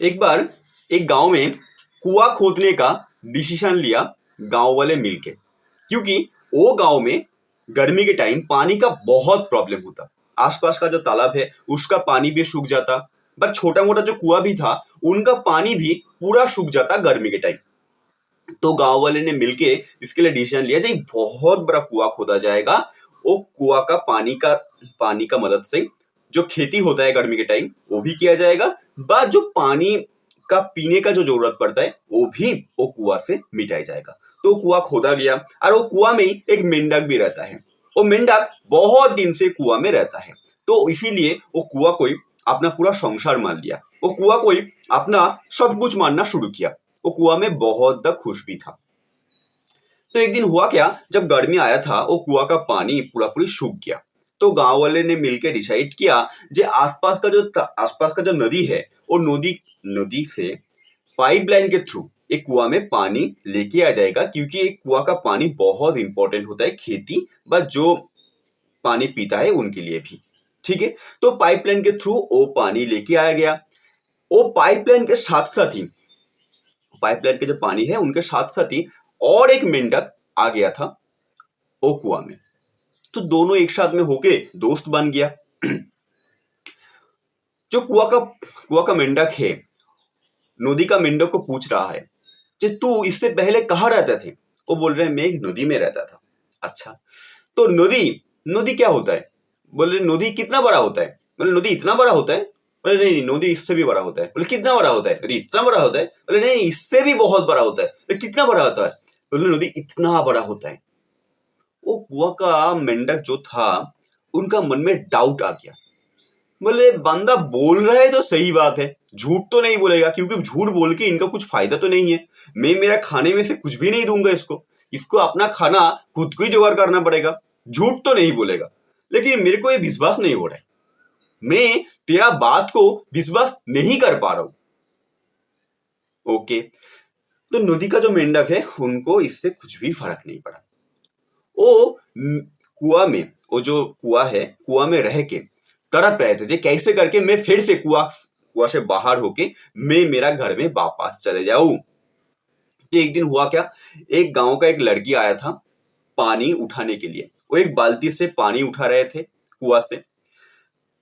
एक बार एक गांव में कुआं खोदने का डिसीजन लिया गांव वाले मिलके, क्योंकि वो गांव में गर्मी के टाइम पानी का बहुत प्रॉब्लम होता। आसपास का जो तालाब है उसका पानी भी सूख जाता, बट छोटा मोटा जो कुआं भी था उनका पानी भी पूरा सूख जाता गर्मी के टाइम। तो गांव वाले ने मिलके इसके लिए डिसीजन लिया जी बहुत बड़ा कुआं खोदा जाएगा। वो कुआं का पानी का मदद से जो खेती होता है गर्मी के टाइम वो भी किया जाएगा, बाद जो पानी का पीने का जो जरूरत पड़ता है वो भी वो कुआं से मिटाया जाएगा। तो कुआं खोदा गया और वो कुआं में एक मेंढक भी रहता है। वो मेंढक बहुत दिन से कुआं में रहता है, तो इसीलिए वो कुआं कोई अपना पूरा संसार मान लिया। वो कुआं कोई अपना सब कुछ मानना शुरू किया। वो कुआं में बहुत ज्यादा खुश भी था। तो एक दिन हुआ क्या, जब गर्मी आया था वो कुआं का पानी पूरा पूरी सूख गया। तो गांव वाले ने मिलकर डिसाइड किया जे आसपास का जो नदी है वो नदी नदी से पाइपलाइन के थ्रू एक कुआं में पानी लेके आ जाएगा, क्योंकि एक कुआं का पानी बहुत इंपॉर्टेंट होता है खेती व जो पानी पीता है उनके लिए भी। ठीक है, तो पाइपलाइन के थ्रू वो पानी लेके आया गया। वो पाइपलाइन के जो पानी है उनके साथ साथ ही और एक मेंढक आ गया था वो कुआं में। तो दोनों एक साथ में होके दोस्त बन गया। जो कुआं का मेंढक है नदी का मेंढक को पूछ रहा है कि तू इससे पहले कहाँ रहते थे। वो बोल रहे हैं मैं एक नदी में रहता था। अच्छा, तो नदी नदी क्या होता है? बोले नदी कितना बड़ा होता है? बोले नदी इतना बड़ा होता है। बोले नहीं नहीं, नदी इससे भी बड़ा होता है। बोले कितना बड़ा होता है? नदी इतना बड़ा होता है। बोले नहीं, इससे भी बहुत बड़ा होता है। बोले कितना बड़ा होता है? बोले नदी इतना बड़ा होता है। वो कुआं का मेंढक जो था उनका मन में डाउट आ गया। बोले बंदा बोल रहा है तो सही बात है, झूठ तो नहीं बोलेगा, क्योंकि झूठ बोल के इनका कुछ फायदा तो नहीं है। मैं मेरा खाने में से कुछ भी नहीं दूंगा इसको। इसको अपना खाना खुद को ही जुगाड़ करना पड़ेगा। झूठ तो नहीं बोलेगा। लेकिन मेरे को ये विश्वास नहीं हो रहा है। मैं तेरा बात को विश्वास नहीं कर पा रहा हूं। ओके, तो नदी का जो मेंढक है उनको इससे कुछ भी फर्क नहीं पड़ा। वो कुआं में वो जो कुआं है कुआं में रह के तड़प रहे थे जे कैसे करके मैं फिर से कुआं से बाहर होके मैं मेरा घर में वापस चले जाऊं। एक दिन हुआ क्या, एक गांव का एक लड़की आया था पानी उठाने के लिए। वो एक बाल्टी से पानी उठा रहे थे कुआं से।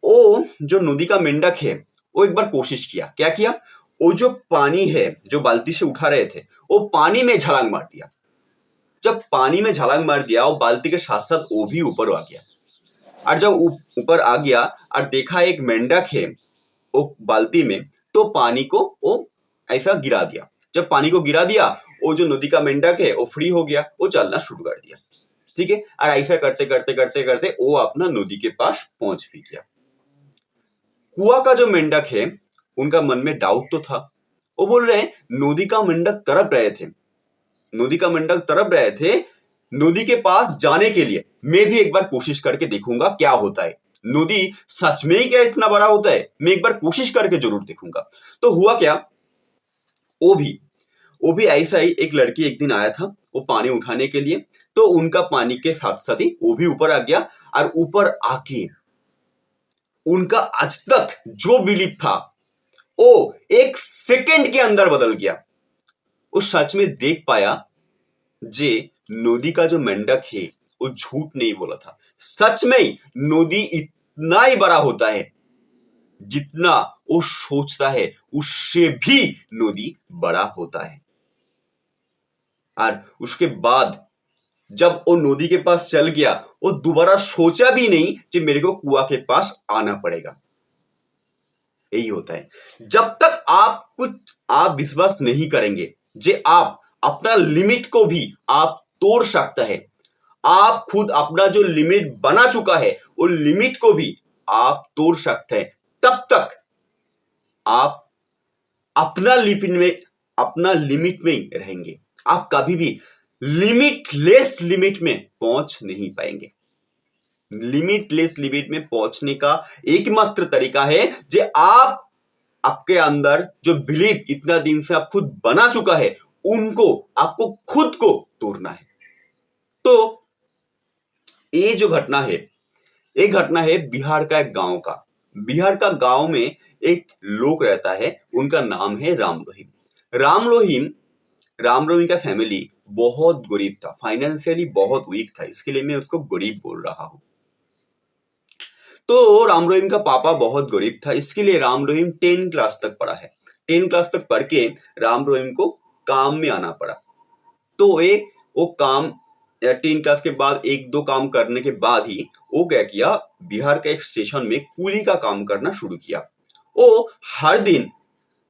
वो जो नदी का मेंढक है वो एक बार कोशिश किया। क्या किया? वो जो पानी है जो बाल्टी से उठा रहे थे वो पानी में छलांग मार दिया। जब पानी में छलांग मार दिया वो बाल्टी के साथ साथ वो भी ऊपर आ गया। और जब ऊपर आ गया और देखा एक मेंढक है वो बाल्टी में, तो पानी को वो ऐसा गिरा दिया। जब पानी को गिरा दिया वो जो नदी का मेंढक है वो फ्री हो गया, वो चलना शुरू कर दिया। ठीक है, और ऐसा करते करते करते करते वो अपना नदी के पास पहुंच भी गया। कुआं का जो मेंढक है उनका मन में डाउट तो था। वो बोल रहे हैं नदी का मेंढक तड़प रहे थे नदी के पास जाने के लिए। मैं भी एक बार कोशिश करके देखूंगा क्या होता है। नदी सच में ही क्या इतना बड़ा होता है? मैं एक बार कोशिश करके जरूर देखूंगा। तो हुआ क्या, वो भी वो भी ऐसा ही एक लड़की एक दिन आया था वो पानी उठाने के लिए। तो उनका पानी के साथ साथ ही वो भी ऊपर आ गया। और ऊपर आके उनका आज तक जो बिलीफ था वो एक सेकंड के अंदर बदल गया। वो सच में देख पाया जे नदी का जो मेंढक है वो झूठ नहीं बोला था। सच में नदी इतना ही बड़ा होता है जितना वो सोचता है, उससे भी नदी बड़ा होता है। और उसके बाद जब वो नदी के पास चल गया वो दोबारा सोचा भी नहीं कि मेरे को कुआं के पास आना पड़ेगा। यही होता है, जब तक आप विश्वास नहीं करेंगे जे आप अपना लिमिट को भी आप तोड़ सकता है। आप खुद अपना जो लिमिट बना चुका है वो लिमिट को भी आप तोड़ सकते हैं, तब तक आप अपना लिमिट में ही रहेंगे। आप कभी भी लिमिट में पहुंच नहीं पाएंगे। लिमिटलेस लिमिट में पहुंचने का एकमात्र तरीका है जो आपके अंदर जो बिलीफ इतना दिन से आप खुद बना चुका है उनको आपको खुद को तोड़ना है। तो ये जो घटना है, ये घटना है बिहार का एक गांव का। बिहार का गांव में एक लोग रहता है, उनका नाम है राम रहीम। राम रहीम राम रहीम का फैमिली बहुत गरीब था, फाइनेंशियली बहुत वीक था, इसके लिए मैं उसको गरीब बोल रहा हूँ। तो राम रहीम का पापा बहुत गरीब था, इसके लिए राम रहीम 10 क्लास तक पढ़ा है। 10 क्लास तक पढ़ के राम रहीम को काम में आना पड़ा। तो वो काम 10 क्लास के बाद एक दो काम करने के बाद ही वो क्या किया, बिहार के एक स्टेशन में कूली का काम करना शुरू किया। वो हर दिन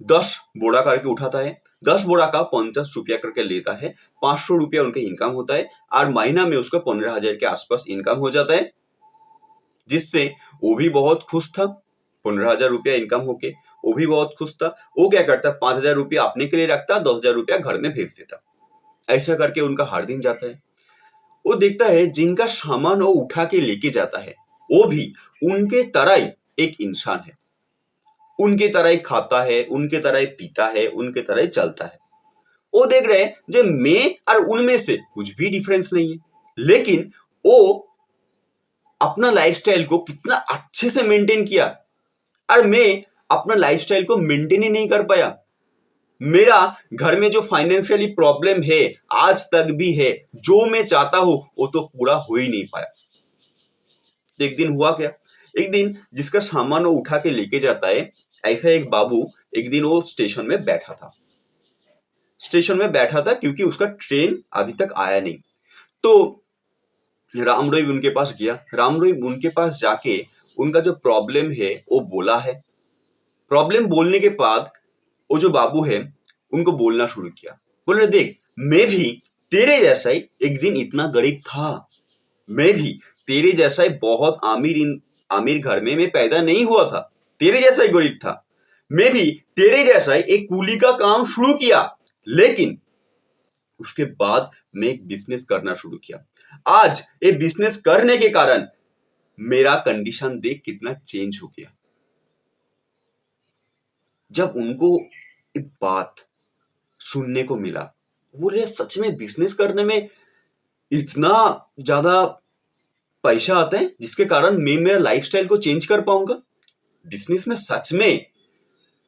10 बोरा करके उठाता है, 10 बोरा का 50 रुपया करके लेता है, 500 रुपया उनका इनकम होता है और महीना में उसका 15,000 के आसपास इनकम हो जाता है, जिससे वो भी बहुत खुश था। 15,000 रुपया इनकम होके वो भी बहुत खुश था। वो क्या करता, 5,000 रुपया अपने के लिए रखता, 10,000 रुपया घर में भेज देता। ऐसा करके उनका हर दिन जाता है। वो देखता है जिनका सामान वो उठा के लेके जाता है वो भी उनके तरह ही एक इंसान है, उनके तरह ही खाता है, उनके तरह ही पीता है, उनके तरह ही चलता है। वो देख रहे हैं जो मैं और उनमें से कुछ भी डिफरेंस नहीं है, लेकिन वो अपना लाइफस्टाइल को कितना अच्छे से मेंटेन किया और मैं अपना लाइफस्टाइल को मेंटेन ही नहीं कर पाया। मेरा घर में जो फाइनेंशियली प्रॉब्लम है आज तक भी है, जो मैं चाहता हूं वो तो पूरा हो ही नहीं पाया। एक दिन हुआ क्या, एक दिन जिसका सामान वो उठा के लेके जाता है, ऐसा एक बाबू एक दिन वो स्टेशन में बैठा था। स्टेशन में बैठा था क्योंकि उसका ट्रेन अभी तक आया नहीं। तो राम रहीम उनके पास गया। राम रहीम उनके पास जाके उनका जो प्रॉब्लम है वो बोला है। प्रॉब्लम बोलने के बाद वो जो बाबू है उनको बोलना शुरू किया। बोल रहे देख, मैं भी तेरे जैसा ही एक दिन इतना गरीब था, मैं भी तेरे जैसा ही बहुत आमिर घर में मैं पैदा नहीं हुआ था, तेरे जैसा ही गरीब था। मैं भी तेरे जैसा ही एक कूली का काम शुरू किया, लेकिन उसके बाद मैं एक बिजनेस करना शुरू किया। आज ये बिजनेस करने के कारण मेरा कंडीशन देख कितना चेंज हो गया। जब उनको एक बात सुनने को मिला, बोले सच में बिजनेस करने में इतना ज्यादा पैसा आता है जिसके कारण मैं मेरा लाइफस्टाइल को चेंज कर पाऊंगा। बिजनेस में सच में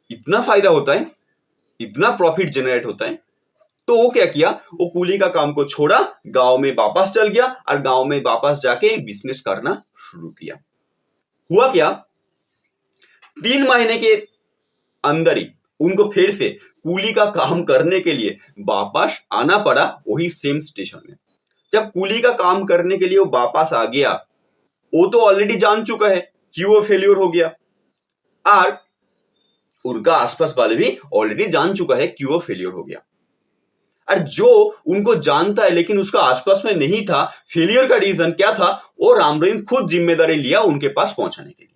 इतना फायदा होता है, इतना प्रॉफिट जनरेट होता है। तो वो क्या किया, वो कूली का काम को छोड़ा, गांव में वापस चल गया और गांव में वापस जाके बिजनेस करना शुरू किया। हुआ क्या, 3 महीने के अंदर ही उनको फिर से कूली का काम करने के लिए वापस आना पड़ा, वही सेम स्टेशन में। जब कूली का काम करने के लिए वो वापस आ गया, वो तो ऑलरेडी जान चुका है कि वो फेल्योर हो गया और उनका आसपास वाले भी ऑलरेडी जान चुका है कि वो फेल्योर हो गया। और जो उनको जानता है लेकिन उसका आसपास में नहीं था, फेलियर का रीजन क्या था, वो राम रहीम खुद जिम्मेदारी लिया उनके पास पहुंचाने के लिए।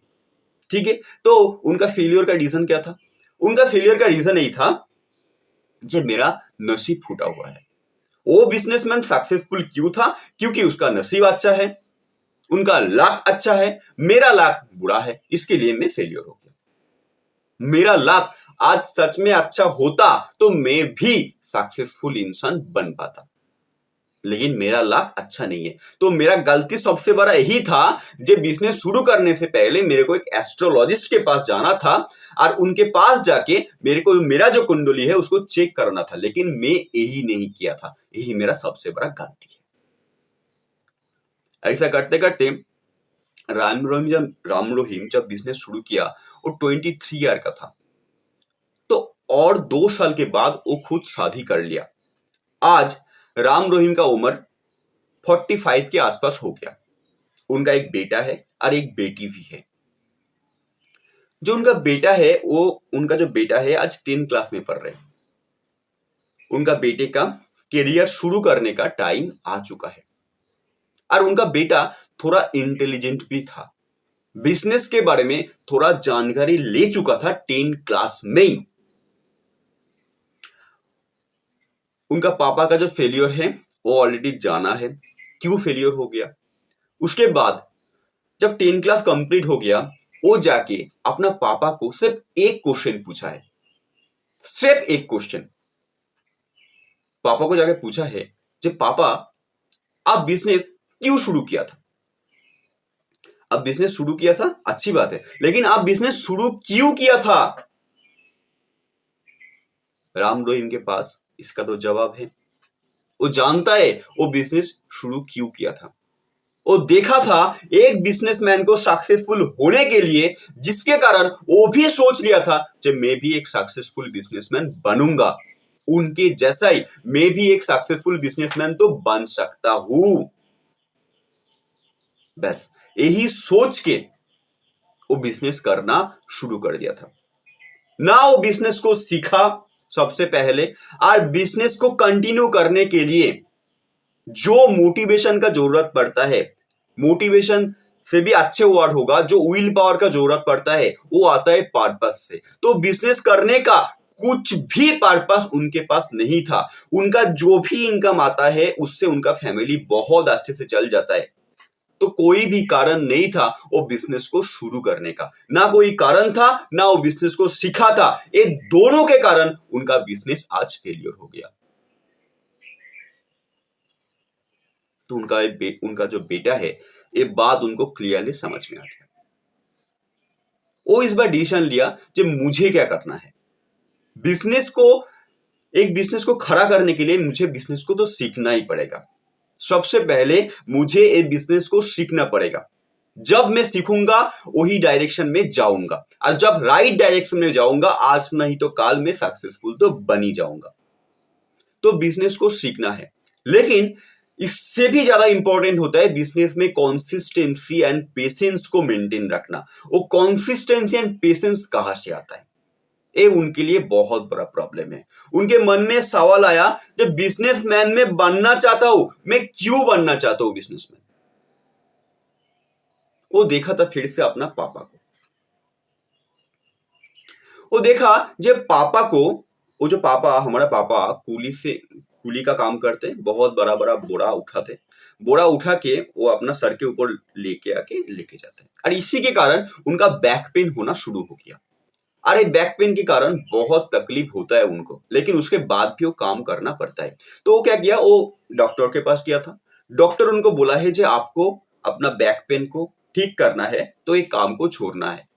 ठीक है, तो उनका फेलियर का रीजन क्या था, उनका फेलियर का रीजन यही था कि मेरा नसीब फूटा हुआ है। वो बिजनेसमैन सक्सेसफुल क्यों था, क्योंकि उसका नसीब अच्छा है, उनका लाख अच्छा है, मेरा लाख बुरा है, इसके लिए मैं फेलियर हो गया। मेरा लाख आज सच में अच्छा होता तो मैं भी सक्सेसफुल इंसान बन पाता, लेकिन मेरा लाख अच्छा नहीं है। तो मेरा गलती सबसे बड़ा यही था, जब बिजनेस शुरू करने से पहले मेरे को एक एस्ट्रोलॉजिस्ट के पास जाना था और उनके पास जाके मेरे को मेरा जो कुंडली है उसको चेक करना था, लेकिन मैं यही नहीं किया था। यही मेरा सबसे बड़ा गलती है। ऐसा करते करते राम रहीम जब बिजनेस शुरू किया वो 23 ईयर का था। तो और 2 साल के बाद वो खुद शादी कर लिया। आज राम रहीम का उम्र 45 के आसपास हो गया। उनका एक बेटा है और एक बेटी भी है। जो उनका बेटा है वो उनका जो बेटा है आज 10 क्लास में पढ़ रहे हैं। उनका बेटे का करियर शुरू करने का टाइम आ चुका है और उनका बेटा थोड़ा इंटेलिजेंट भी था, बिजनेस के बारे में थोड़ा जानकारी ले चुका था 10 क्लास में ही। उनका पापा का जो फेलियर है वो ऑलरेडी जाना है, क्यों फेलियर हो गया। उसके बाद जब 10 क्लास कंप्लीट हो गया, वो जाके अपना पापा को सिर्फ एक क्वेश्चन पूछा है, सिर्फ एक क्वेश्चन पापा को जाके पूछा है, जब पापा आप बिजनेस क्यों शुरू किया था, अब बिजनेस शुरू किया था, अच्छी बात है, लेकिन आप बिजनेस शुरू क्यों किया था? राम रहीम के पास इसका तो जवाब है। वो जानता है वो बिजनेस शुरू क्यों किया था। वो देखा था एक बिजनेसमैन को सक्सेसफुल होने के लिए, जिसके कारण वो भी सोच लिया था कि मैं भी एक सक्सेसफुल बिजनेसमैन बनूंगा, उनके जैसा ही मैं भी एक सक्सेसफुल बिजनेसमैन तो बन सकता हूं। बस यही सोच के वो बिजनेस करना शुरू कर दिया था ना। वो बिजनेस को सीखा सबसे पहले, और बिजनेस को कंटिन्यू करने के लिए जो मोटिवेशन का जरूरत पड़ता है, मोटिवेशन से भी अच्छे वर्ड होगा, जो विल पावर का जरूरत पड़ता है वो आता है पर्पस से। तो बिजनेस करने का कुछ भी पर्पस उनके पास नहीं था। उनका जो भी इनकम आता है उससे उनका फैमिली बहुत अच्छे से चल जाता है। तो कोई भी कारण नहीं था वो बिजनेस को शुरू करने का, ना कोई कारण था ना वो बिजनेस को सीखा था। ये दोनों के कारण उनका बिजनेस आज फेलियर हो गया। तो उनका जो बेटा है, ये बात उनको क्लियरली समझ में आ गया। वो इस बार डिसीजन लिया कि मुझे क्या करना है। बिजनेस को एक बिजनेस को खड़ा करने के लिए मुझे बिजनेस को तो सीखना ही पड़ेगा। सबसे पहले मुझे एक बिजनेस को सीखना पड़ेगा। जब मैं सीखूंगा वही डायरेक्शन में जाऊंगा, और जब राइट डायरेक्शन में जाऊंगा आज नहीं तो काल में सक्सेसफुल तो बन ही जाऊंगा। तो बिजनेस को सीखना है, लेकिन इससे भी ज्यादा इंपॉर्टेंट होता है बिजनेस में कंसिस्टेंसी एंड पेशेंस को मेंटेन रखना। वो कंसिस्टेंसी एंड पेशेंस कहां से आता है, ये उनके लिए बहुत बड़ा प्रॉब्लम है। उनके मन में सवाल आया, जब बिजनेसमैन में बनना चाहता हूं, मैं क्यों बनना चाहता हूं बिजनेसमैन? वो देखा था फिर से अपना पापा को। वो देखा जब पापा को, वो जो पापा, हमारा पापा कूली का काम करते, बहुत बड़ा बड़ा बोरा उठाते, बोरा उठा के वो अपना सर के ऊपर लेके आके लेके जाते हैं, और इसी के कारण उनका बैक पेन होना शुरू हो गया। अरे बैक पेन के कारण बहुत तकलीफ होता है उनको, लेकिन उसके बाद भी वो काम करना पड़ता है। तो वो क्या किया, वो डॉक्टर के पास गया था। डॉक्टर उनको बोला है कि आपको अपना बैक पेन को ठीक करना है तो एक काम को छोड़ना है।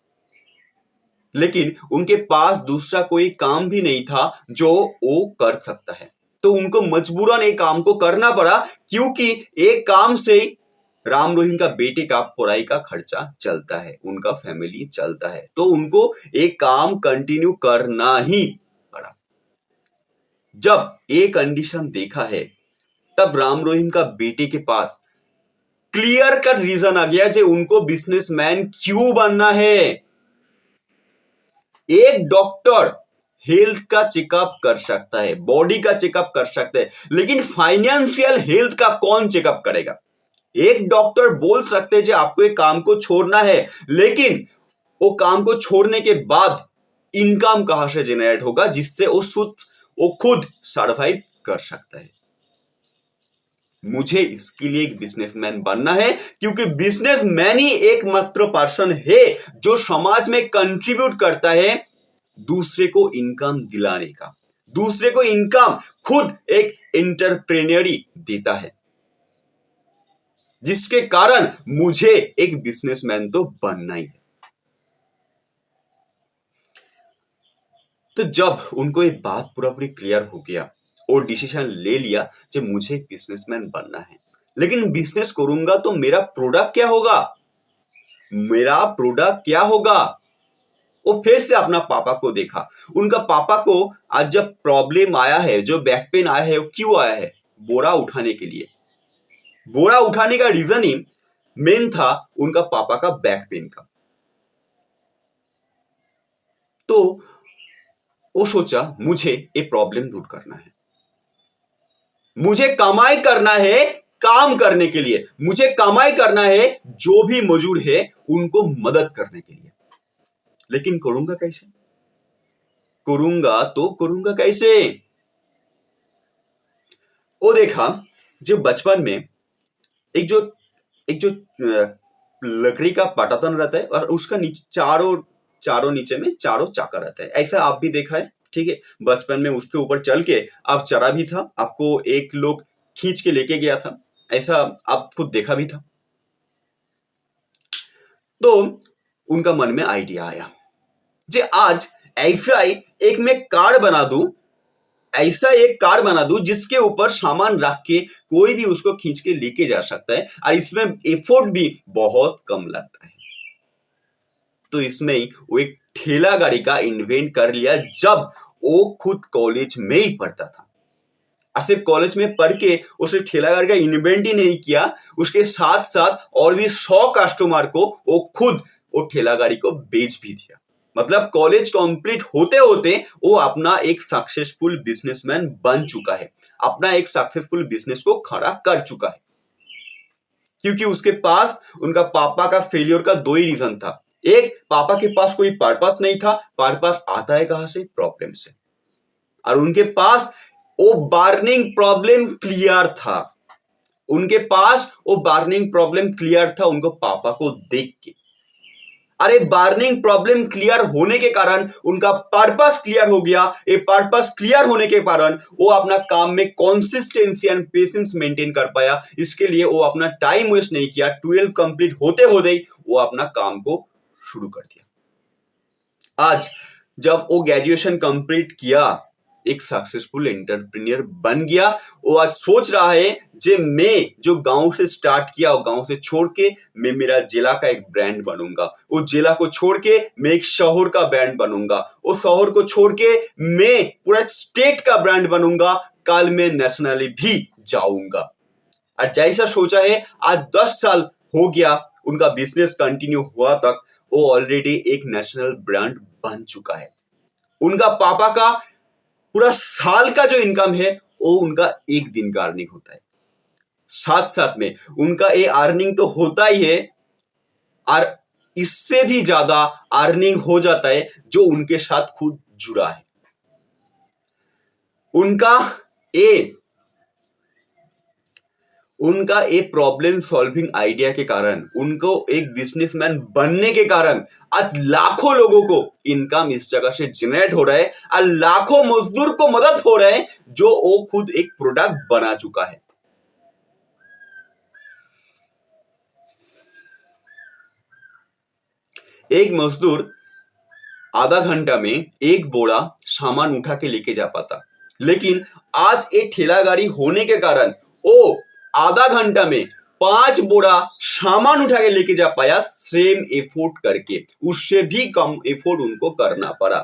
लेकिन उनके पास दूसरा कोई काम भी नहीं था जो वो कर सकता है, तो उनको मजबूरन एक काम को करना पड़ा, क्योंकि एक काम से राम रहीम का बेटे का पढ़ाई का खर्चा चलता है, उनका फैमिली चलता है, तो उनको एक काम कंटिन्यू करना ही पड़ा। जब ये कंडीशन देखा है, तब राम रहीम का बेटे के पास क्लियर कट रीजन आ गया कि उनको बिजनेसमैन क्यों बनना है। एक डॉक्टर हेल्थ का चेकअप कर सकता है, बॉडी का चेकअप कर सकता है, लेकिन फाइनेंशियल हेल्थ का कौन चेकअप करेगा? एक डॉक्टर बोल सकते हैं कि आपको एक काम को छोड़ना है, लेकिन वो काम को छोड़ने के बाद इनकम कहां से जनरेट होगा जिससे वो खुद सर्वाइव कर सकता है। मुझे इसके लिए एक बिजनेसमैन बनना है, क्योंकि बिजनेसमैन ही एकमात्र पर्सन है जो समाज में कंट्रीब्यूट करता है दूसरे को इनकम दिलाने का, दूसरे को इनकम खुद एक एंटरप्रेन्योरी देता है, जिसके कारण मुझे एक बिजनेसमैन तो बनना ही है। तो जब उनको ये बात पूरा पूरी क्लियर हो गया और डिसीजन ले लिया कि मुझे एक बिजनेसमैन बनना है, लेकिन बिजनेस करूंगा तो मेरा प्रोडक्ट क्या होगा, मेरा प्रोडक्ट क्या होगा? वो फिर से अपना पापा को देखा। उनका पापा को आज जब प्रॉब्लम आया है, जो बैक पेन आया है, वो क्यों आया है? बोरा उठाने के लिए। बोरा उठाने का रीजन ही मेन था उनका पापा का बैक पेन का। तो वो सोचा मुझे ये प्रॉब्लम दूर करना है, मुझे कमाई करना है काम करने के लिए, मुझे कमाई करना है जो भी मजदूर है उनको मदद करने के लिए, लेकिन करूंगा कैसे? करूंगा तो करूंगा कैसे? वो देखा जो बचपन में एक जो लकड़ी का पटातन रहता है और उसका नीचे चारों चारों नीचे में चारों चाका रहता है, ऐसा आप भी देखा है। ठीक है, बचपन में उसके ऊपर चल के आप चढ़ा भी था, आपको एक लोग खींच के लेके गया था, ऐसा आप खुद देखा भी था। तो उनका मन में आइडिया आया, जे आज ऐसा ही एक मैं कार्ड बना दूं, ऐसा एक कार्ड बना दूं जिसके ऊपर सामान रख के कोई भी उसको खींच के लेके जा सकता है और इसमें एफर्ट भी बहुत कम लगता है। तो इसमें ही वो एक ठेला गाड़ी का इन्वेंट कर लिया जब वो खुद कॉलेज में ही पढ़ता था। और सिर्फ कॉलेज में पढ़ के उसे ठेला गाड़ी का इन्वेंट ही नहीं किया, उसके साथ साथ और भी 100 कस्टमर को वो खुद वो ठेला गाड़ी को बेच भी दिया। मतलब कॉलेज कंप्लीट होते होते वो अपना एक सक्सेसफुल बिजनेसमैन बन चुका है, अपना एक सक्सेसफुल बिजनेस को खड़ा कर चुका है। क्योंकि उसके पास उनका पापा का फेलियर का दो ही रीजन था। एक, पापा के पास कोई पर्पस नहीं था, पर्पस आता है कहां से? प्रॉब्लम से। और उनके पास वो बर्निंग प्रॉब्लम क्लियर था, उनके पास वो बर्निंग प्रॉब्लम क्लियर था उनको पापा को देख के। अरे बर्निंग प्रॉब्लम क्लियर होने के कारण उनका पर्पस क्लियर हो गया। ये पर्पस क्लियर होने के कारण वो अपना काम में कंसिस्टेंसी एंड पेशेंस मेंटेन कर पाया। इसके लिए वो अपना टाइम वेस्ट नहीं किया। 12 कंप्लीट होते होते ही वो अपना काम को शुरू कर दिया। आज जब वो ग्रेजुएशन कंप्लीट किया, एक सक्सेसफुल एंटरप्रेन्योर बन गया। वो आज सोच रहा है जे मैं जो गांव से स्टार्ट किया, वो गांव से छोड़ के मैं मेरा जिला का एक ब्रांड बनूंगा, वो जिला को छोड़ के मैं एक शहर का ब्रांड बनूंगा, वो शहर को छोड़ के मैं पूरा स्टेट का ब्रांड बनूंगा, कल मैं नेशनली भी जाऊंगा। और जैसा सोचा है आज 10 साल हो गया उनका बिजनेस कंटिन्यू हुआ तक, वो ऑलरेडी एक नेशनल ब्रांड बन चुका है। उनका पापा का पूरा साल का जो इनकम है वो उनका एक दिन का अर्निंग होता है। साथ साथ में उनका ये अर्निंग तो होता ही है और इससे भी ज्यादा अर्निंग हो जाता है जो उनके साथ खुद जुड़ा है। उनका एक प्रॉब्लम सॉल्विंग आइडिया के कारण, उनको एक बिजनेसमैन बनने के कारण आज लाखों लोगों को इनकम इस जगह से जनरेट हो रहा है और लाखों मजदूर को मदद हो रहा है जो वो खुद एक प्रोडक्ट बना चुका है। एक मजदूर आधा घंटा में एक बोरा सामान उठा के लेके जा पाता, लेकिन आज एक ठेला गाड़ी होने के कारण वो आधा घंटा में 5 बोरा सामान उठा के लेके जा पाया, सेम एफोर्ट करके। उससे भी कम एफोर्ट उनको करना पड़ा।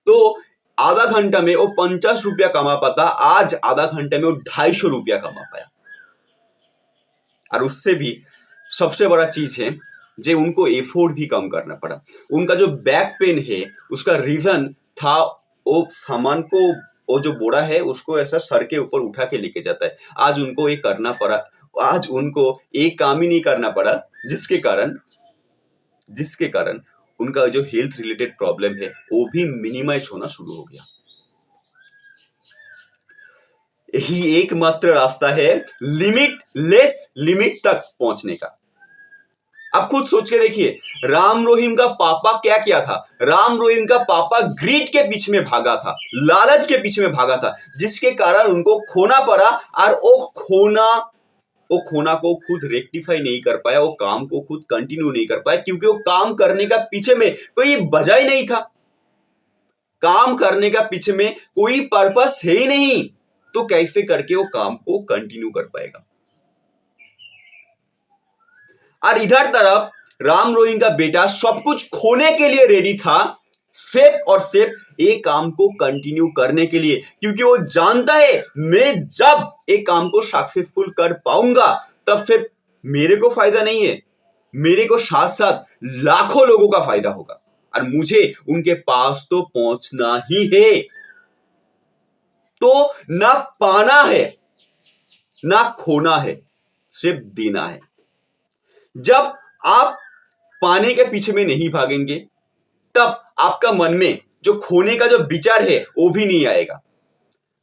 तो आधा घंटा में वो 50 रुपया कमा पाता, आज आधा घंटे में वो 250 रुपया कमा पाया। और उससे भी सबसे बड़ा चीज है जे उनको एफोर्ट भी कम करना पड़ा। उनका जो बैक पेन है उसका रीजन था वो सामान को, वो जो बोरा है उसको ऐसा सर के ऊपर उठा के लेके जाता है। आज उनको ये करना पड़ा, आज उनको एक काम ही नहीं करना पड़ा, जिसके कारण उनका जो हेल्थ रिलेटेड प्रॉब्लम है वो भी मिनिमाइज होना शुरू हो गया। यही एकमात्र रास्ता है लिमिटलेस लिमिट तक पहुंचने का। आप खुद सोच के देखिए, राम रहीम का पापा क्या किया था? राम रहीम का पापा ग्रीड के पीछे में भागा था, लालच के पीछे में भागा था, जिसके कारण उनको खोना पड़ा। और वो खोना को खुद रेक्टिफाई नहीं कर पाया, वो काम को खुद कंटिन्यू नहीं कर पाया, क्योंकि वो काम करने का पीछे में कोई वजह ही नहीं था। काम करने का पीछे में कोई पर्पस है ही नहीं, तो कैसे करके वो काम को कंटिन्यू कर पाएगा? और इधर तरफ राम रहीम का बेटा सब कुछ खोने के लिए रेडी था, सिर्फ और सिर्फ एक काम को कंटिन्यू करने के लिए, क्योंकि वो जानता है मैं जब एक काम को सक्सेसफुल कर पाऊंगा तब सिर्फ मेरे को फायदा नहीं है, मेरे को साथ साथ लाखों लोगों का फायदा होगा। और मुझे उनके पास तो पहुंचना ही है। तो ना पाना है ना खोना है, सिर्फ देना है। जब आप पाने के पीछे में नहीं भागेंगे तब आपका मन में जो खोने का जो विचार है वो भी नहीं आएगा।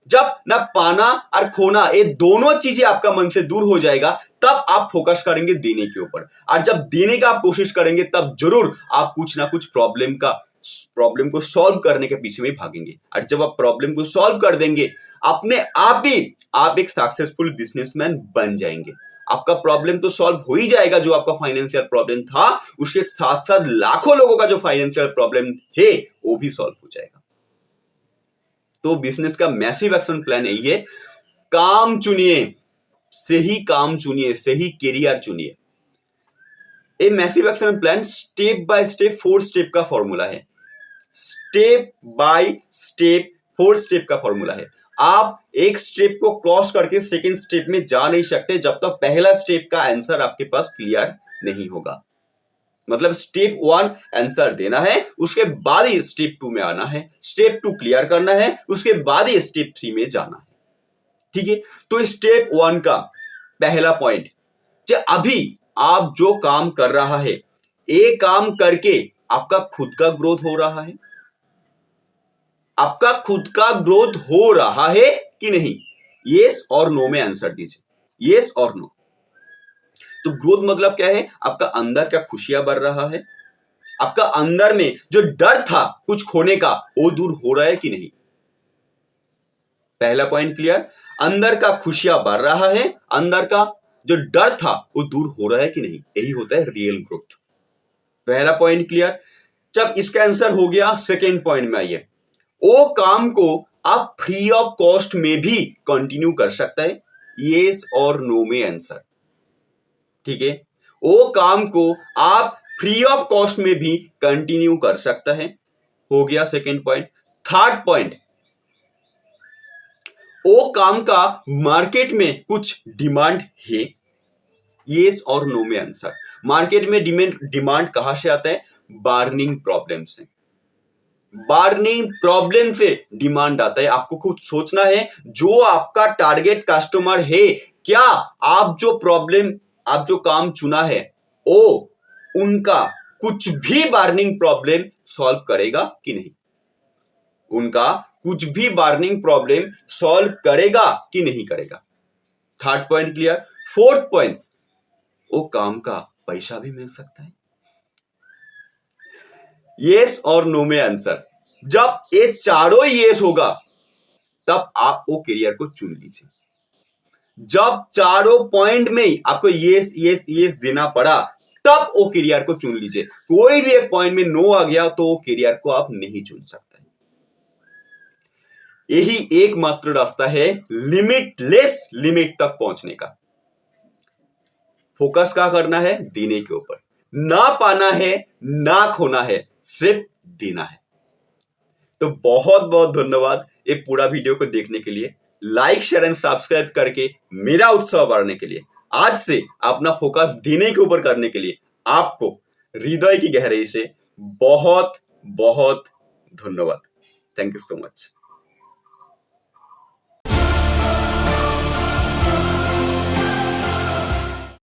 जब ना पाना और खोना ये दोनों चीजें आपका मन से दूर हो जाएगा, तब आप फोकस करेंगे देने के ऊपर। और जब देने का आप कोशिश करेंगे तब जरूर आप कुछ ना कुछ प्रॉब्लम को सॉल्व करने के पीछे में भागेंगे। और जब आप प्रॉब्लम को सॉल्व कर देंगे अपने आप ही आप एक सक्सेसफुल बिजनेसमैन बन जाएंगे। आपका प्रॉब्लम तो सॉल्व हो ही जाएगा, जो आपका फाइनेंशियल प्रॉब्लम था, उसके साथ साथ लाखों लोगों का जो फाइनेंशियल प्रॉब्लम है वो भी सॉल्व हो जाएगा। तो बिजनेस का मैसिव एक्शन प्लान यही है, काम चुनिए, सही काम चुनिए, सही कैरियर चुनिए। A massive action plan step by step 4 step का फॉर्मूला है। स्टेप बाय स्टेप 4 स्टेप का फॉर्मूला है। आप एक स्टेप को क्रॉस करके सेकंड स्टेप में जा नहीं सकते जब तक पहला स्टेप का आंसर आपके पास क्लियर नहीं होगा। मतलब स्टेप 1 आंसर देना है, उसके बाद ही स्टेप 2 में आना है, स्टेप 2 क्लियर करना है, उसके बाद ही स्टेप 3 में जाना है। ठीक है, तो स्टेप 1 का पहला पॉइंट, अभी आप जो काम कर रहा है, ये काम करके आपका खुद का ग्रोथ हो रहा है? आपका खुद का ग्रोथ हो रहा है कि नहीं? यस और नो में आंसर दीजिए, यस और नो। तो ग्रोथ मतलब क्या है? आपका अंदर क्या खुशियां बढ़ रहा है? आपका अंदर में जो डर था कुछ खोने का, वो दूर हो रहा है कि नहीं? पहला पॉइंट क्लियर, अंदर का खुशियां बढ़ रहा है, अंदर का जो डर था वो दूर हो रहा है कि नहीं? यही होता है रियल ग्रोथ। पहला पॉइंट क्लियर। जब इसका आंसर हो गया, सेकेंड पॉइंट में आइए। वो काम को आप फ्री ऑफ कॉस्ट में भी कंटिन्यू कर सकता है, यस और नो में आंसर। ठीक है, वो काम को आप फ्री ऑफ कॉस्ट में भी कंटिन्यू कर सकता है, हो गया सेकेंड पॉइंट। थर्ड पॉइंट, वो काम का मार्केट में कुछ डिमांड है, यस और नो में आंसर। मार्केट में डिमांड कहां से आता है? बार्निंग प्रॉब्लम से। बार्निंग प्रॉब्लम से डिमांड आता है। आपको खुद सोचना है, जो आपका टारगेट कस्टमर है, क्या आप जो काम चुना है वो उनका कुछ भी बार्निंग प्रॉब्लम सॉल्व करेगा कि नहीं? उनका कुछ भी बार्निंग प्रॉब्लम सॉल्व करेगा कि नहीं करेगा? Third point clear. Fourth point, वो काम का पैसा भी मिल सकता है, यस और नो में आंसर। जब ये चारों यस होगा तब आप वो करियर को चुन लीजिए। जब चारों पॉइंट में आपको यस यस यस देना पड़ा तब वो करियर को चुन लीजिए। कोई भी एक पॉइंट में नो आ गया तो वो करियर को आप नहीं चुन सकते। यही एकमात्र रास्ता है लिमिटलेस लिमिट तक पहुंचने का। फोकस क्या करना है? देने के ऊपर। ना पाना है, ना खोना है, सिर्फ देना है। तो बहुत बहुत धन्यवाद ये पूरा वीडियो को देखने के लिए। लाइक शेयर एंड सब्सक्राइब करके मेरा उत्साह बढ़ाने के लिए, आज से अपना फोकस देने के ऊपर करने के लिए आपको हृदय की गहराई से बहुत बहुत धन्यवाद। Thank you so much.